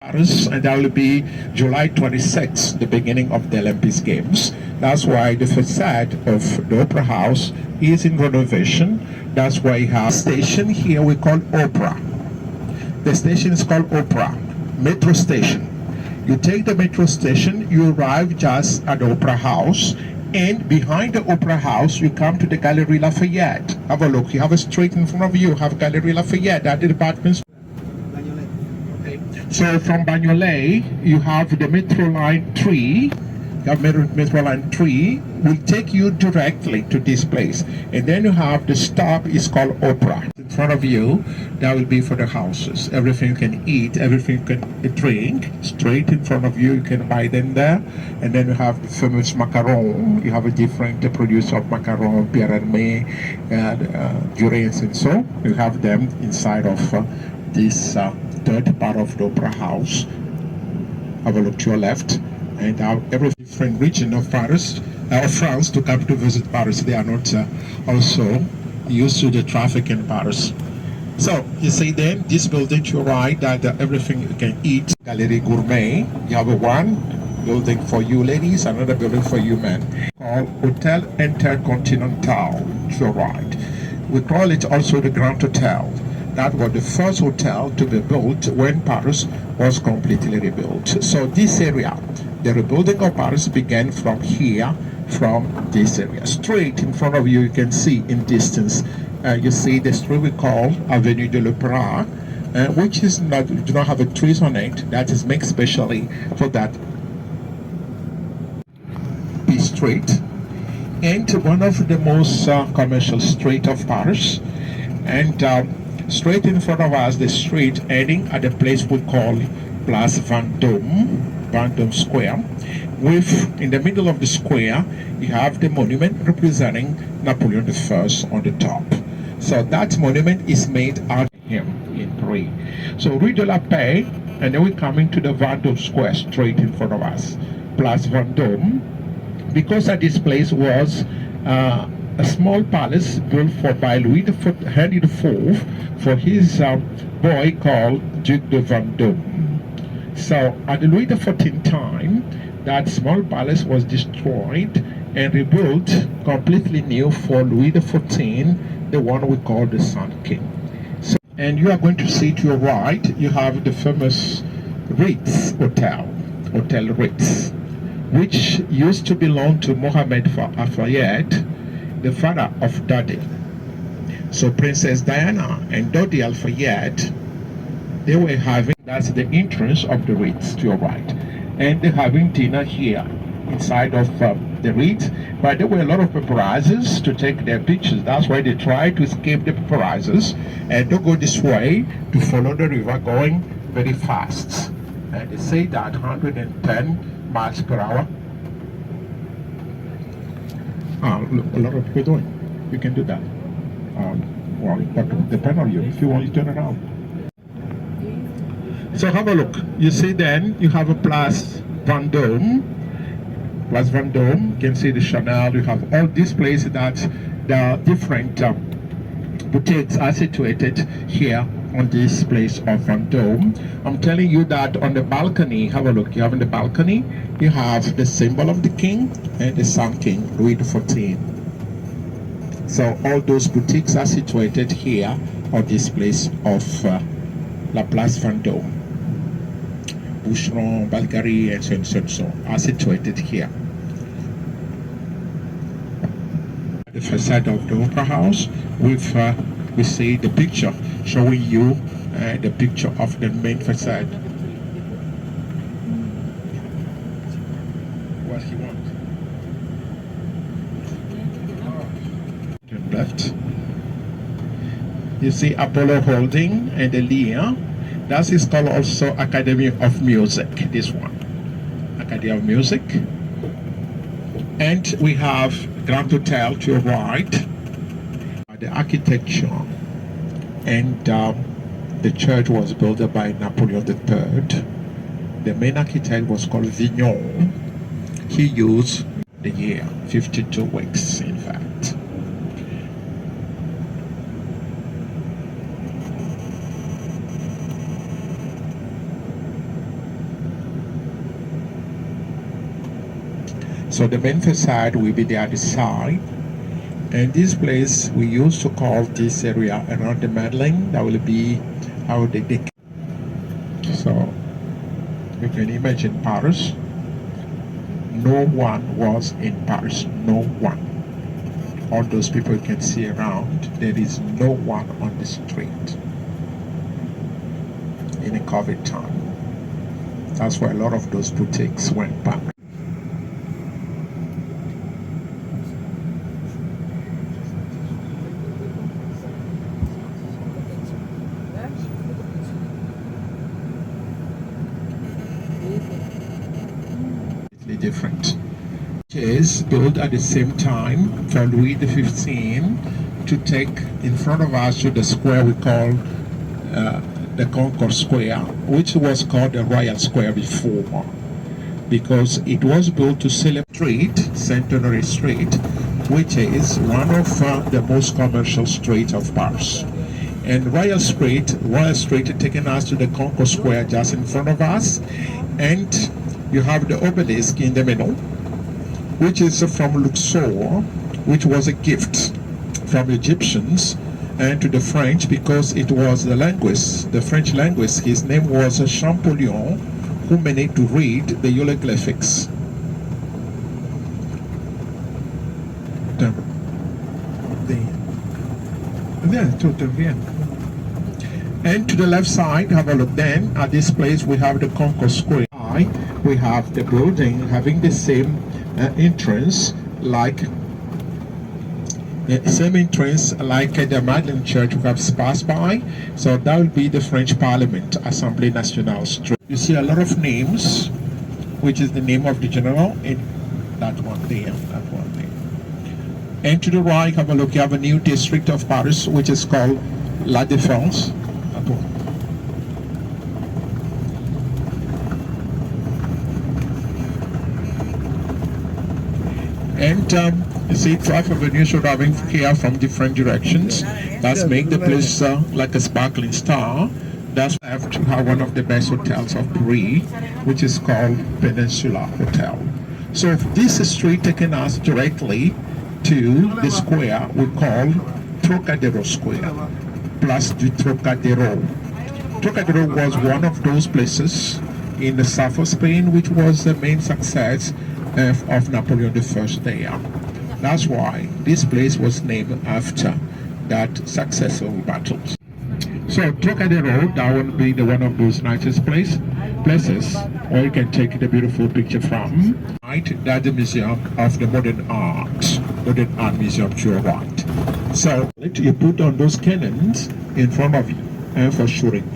Paris, and that will be July 26th, the beginning of the Olympic Games. That's why the facade of the Opera House is in renovation. That's why we have a station here we call Opera. The station is called Opera, metro station. You take the metro station, you arrive just at the Opera House, and behind the Opera House, you come to the Galerie Lafayette. Have a look. You have a street in front of you. You have Galerie Lafayette at the department. So from Bagnolet, you have the Metro Line 3. You have Metro Line 3 will take you directly to this place. And then you have the stop is called Opera. In front of you, that will be for the houses. Everything you can eat, everything you can drink. Straight in front of you, you can buy them there. And then you have the famous macaron. You have a different producer of macaron, Pierre Hermé, Durance, and so. You have them inside of this third part of the Opera House. Have a look to your left, and every different region of Paris, of France, to come to visit Paris. They are not also used to the traffic in Paris. So you see then this building to your right, that everything you can eat. Galerie Gourmet. You have one building for you ladies, another building for you men, called Hotel Intercontinental to your right. We call it also the Grand Hotel. That was the first hotel to be built when Paris was completely rebuilt. So this area, the rebuilding of Paris began from here, from this area. Straight in front of you, you can see in distance, you see the street we call Avenue de l'Opéra, which is not, do not have a trees on it. That is made specially for that street. And one of the most commercial street of Paris. And straight in front of us, the street ending at the place we call Place Vendôme Square. With, in the middle of the square, you have the monument representing Napoleon I on the top. So that monument is made out of him in Paris. So Rue de la Paix, and then we come into the Vendôme Square straight in front of us. Place Vendôme, because at this place was a small palace built by Henry IV for his boy called Duke de Vendôme. So at the Louis XIV time, that small palace was destroyed and rebuilt completely new for Louis XIV, the one we call the Sun King. So, and you are going to see to your right, you have the famous Ritz Hotel, Hotel Ritz, which used to belong to Mohammed Lafayette, the father of Dodi. So Princess Diana and Dodi Lafayette, they were having, that's the entrance of the Ritz to your right. And they're having dinner here inside of the Ritz. But there were a lot of paparazzis to take their pictures. That's why they tried to escape the paparazzis and to go this way to follow the river going very fast. And they say that 110 miles per hour. A lot of people doing. You can do that. Well, but depend on you. If you want, you turn around. So have a look. You see then, you have a Place Vendôme. Place Vendôme, you can see the Chanel. You have all these places that the different boutiques are situated here on this place of Vendôme. I'm telling you that on the balcony, have a look. You have on the balcony, you have the symbol of the king and the Sun King, Louis XIV. So all those boutiques are situated here on this place of La Place Vendôme. Boucheron, Bulgarie, and so are situated here. The facade of the Opera House, with we see the picture showing you the picture of the main facade. What he wants. Turn left. You see Apollo Holding and the Lear. That is called also Academy of Music, this one. Academy of Music. And we have Grand Hotel to your right. The architecture and the church was built by Napoleon III. The main architect was called Vignon. He used the year 52 weeks, in fact. So the main facade will be the other side. And this place we used to call this area around the Madeleine, that will be our the so you can imagine Paris. No one was in Paris, no one. All those people you can see around, there is no one on the street in a COVID time. That's why a lot of those boutiques went back. Different. It is built at the same time for Louis XV to take in front of us to the square we call the Concourse Square, which was called the Royal Square before, because it was built to celebrate Saint-Honoré Street, which is one of the most commercial streets of Paris. And Royal Street taking us to the Concourse Square just in front of us, and you have the obelisk in the middle, which is from Luxor, which was a gift from Egyptians and to the French, because it was the language, the French language. His name was Champollion, who managed to read the hieroglyphics. And to the left side, have a look then at this place. We have the Concourse Square. We have the building having the same entrance like the Madeleine Church we have passed by. So that will be the French Parliament, Assemblée Nationale Street. You see a lot of names, which is the name of the general in that one there, that one there. And to the right, have a look, you have a new district of Paris, which is called La Défense. And you see 12 avenues should having here from different directions. That's make the place like a sparkling star. That's left to have one of the best hotels of Paris, which is called Peninsula Hotel. So this street taking us directly to the square we call Trocadero Square, Place du Trocadero. Trocadero was one of those places in the south of Spain which was the main success of Napoleon I there. That's why this place was named after that successful battles. So Trocadero, that would be the one of those nicest places, or you can take the beautiful picture from. Right, that's the Museum of the Modern Art Museum to your right. So you put on those cannons in front of you for shooting.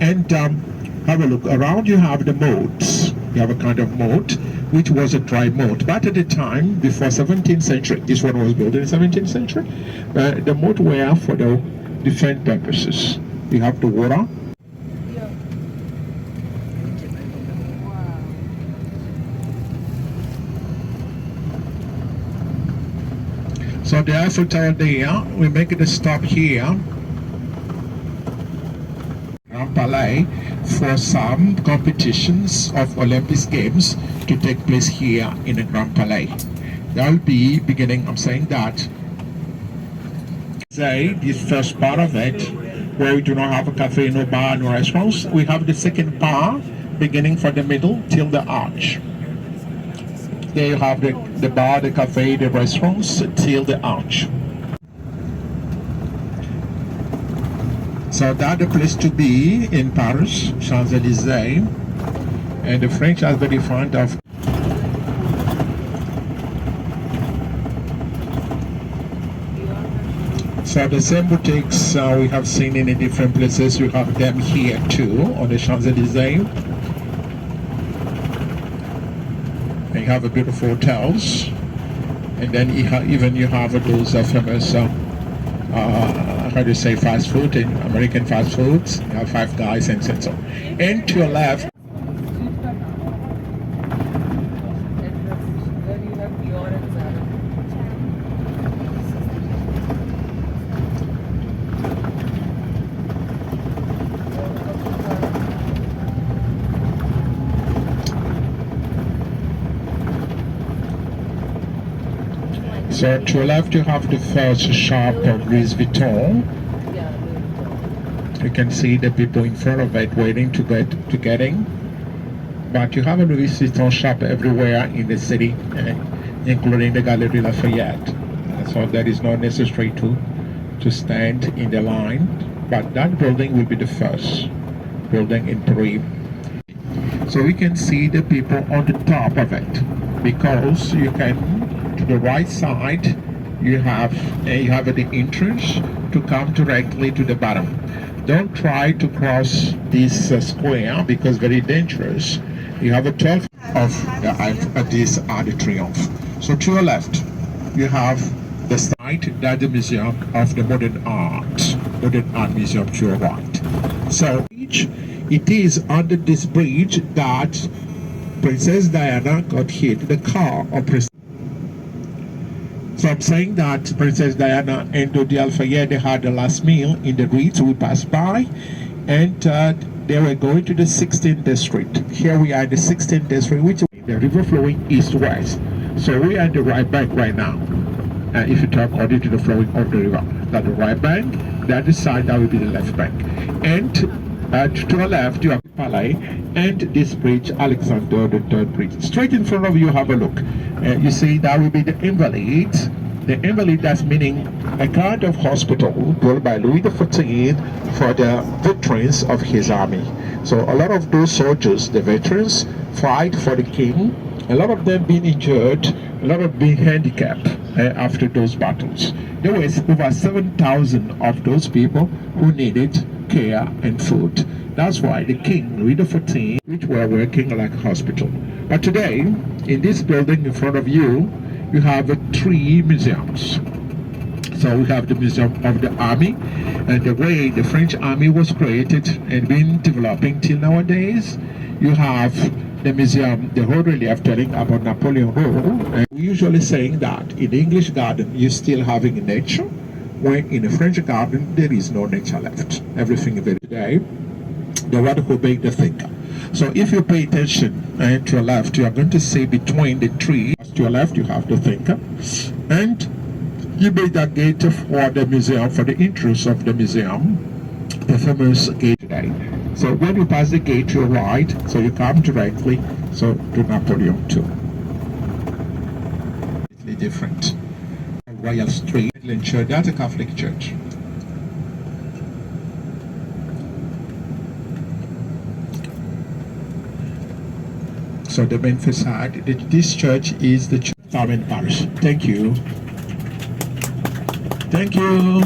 And have a look around. You have the moats. You have a kind of moat, which was a dry moat. But at the time, before 17th century, this one was built in the 17th century, the moat were for the defense purposes. You have the water. So the Eiffel Tower there, we make it a stop here. Grand Palais for some competitions of Olympic Games to take place here in the Grand Palais. That will be beginning, I'm saying that. Say this first part of it, where we do not have a cafe, no bar, no restaurants. We have the second part, beginning from the middle till the arch. There you have the bar, the cafe, the restaurants till the arch. So that's the place to be in Paris, Champs-Élysées. And the French are very fond of. So the same boutiques we have seen in the different places, you have them here too, on the Champs-Élysées. And you have a beautiful hotels. And then you have those famous how do you say, fast food, in American fast foods. You have Five Guys and so. And to your left, So to your left you have the first shop of Louis Vuitton. You can see the people in front of it waiting to get in. But you have a Louis Vuitton shop everywhere in the city, including the Galerie Lafayette. So that is not necessary to stand in the line. But that building will be the first building in Paris. So we can see the people on the top of it, because you can, to the right side, you have the entrance to come directly to the bottom. Don't try to cross this square because very dangerous. You have a 12 of this Arc de Triomphe. So to your left, you have the site that the Museum of the Modern Art Museum to your right. So it is under this bridge that Princess Diana got hit. The car of Princess. So I'm saying that Princess Diana and Dodi Al-Fayed, they had the last meal in the Ritz. We passed by, and they were going to the 16th district. Here we are in the 16th district, which is the river flowing east-west. So we are in the right bank right now. If you talk according to the flowing of the river, that's the right bank. The other side, that will be the left bank. And to the left, you have the Palais and this bridge, Alexander III Bridge. Straight in front of you, have a look. You see, that will be the Invalides. The Invalid, that's meaning a kind of hospital built by Louis XIV for the veterans of his army. So a lot of those soldiers, the veterans, fight for the king. A lot of them being injured, a lot of being handicapped after those battles. There were over 7,000 of those people who needed care and food. That's why the king, Louis XIV, which were working like a hospital. But today, in this building in front of you, you have 3 museums. So we have the Museum of the Army, and the way the French Army was created and been developing till nowadays. You have the museum, the whole relief telling about Napoleon rule. And we usually saying that in the English garden, you're still having nature, when in the French garden, there is no nature left. Everything is very today, the one who made the thinker. So if you pay attention to your left, you are going to see between the trees. To your left, you have the thinker, and you made that gate for the museum, for the entrance of the museum, the famous gate today. So when you pass the gate to your right, so you come directly to Napoleon II. Completely different. Royal Street, Church, that's a Catholic church. So the main facade, this church is the Church of Parish. Thank you. Thank you.